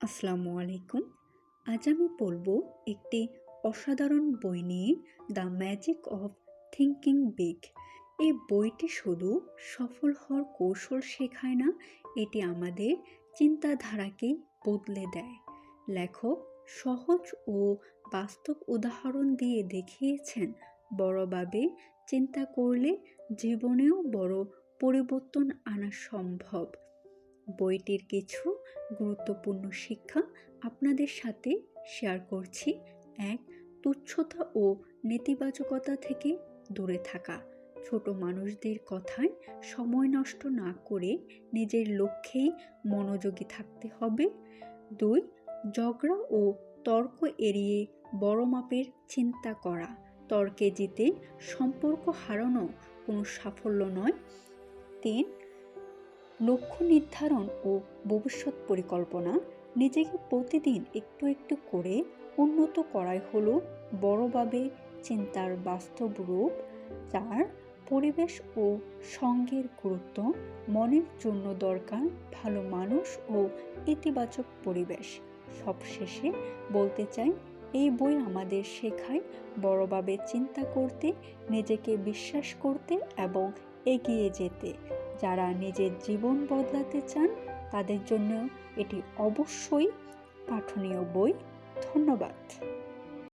আসসালামু আলাইকুম। আজ আমি পড়ব একটি অসাধারণ বই নিয়ে, the magic of thinking big. এই বইটি শুধু সফল হওয়ার কৌশল শেখায় না, এটি আমাদের চিন্তাধারাকে বদলে দেয়। লেখক সহজ ও বাস্তব উদাহরণ দিয়ে দেখিয়েছেন বড়ভাবে চিন্তা করলে জীবনেও বড় পরিবর্তন আনা সম্ভব। বইটির কিছু গুরুত্বপূর্ণ শিক্ষা আপনাদের সাথে শেয়ার করছি। এক, তুচ্ছতা ও নেতিবাচকতা থেকে দূরে থাকা। ছোট মানুষদের কথায় সময় নষ্ট না করে নিজের লক্ষ্যেই মনোযোগী থাকতে হবে। দুই, ঝগড়া ও তর্ক এড়িয়ে বড় মাপের চিন্তা করা। তর্কে জিতে সম্পর্ক হারানো কোনো সাফল্য নয়। তিন, লক্ষ্য নির্ধারণ ও ভবিষ্যৎ পরিকল্পনা। নিজেকে প্রতিদিন একটু একটু করে উন্নত করাই হলো বড়ভাবে চিন্তার বাস্তব রূপ। চার, পরিবেশ ও সঙ্গের গুরুত্ব। মনের জন্য দরকার ভালো মানুষ ও ইতিবাচক পরিবেশ। সবশেষে বলতে চাই, এই বই আমাদের শেখায় বড়ভাবে চিন্তা করতে, নিজেকে বিশ্বাস করতে এবং এগিয়ে যেতে। যারা নিজের জীবন বদলাতে চান তাদের জন্য এটি অবশ্যই পাঠনীয় বই। ধন্যবাদ।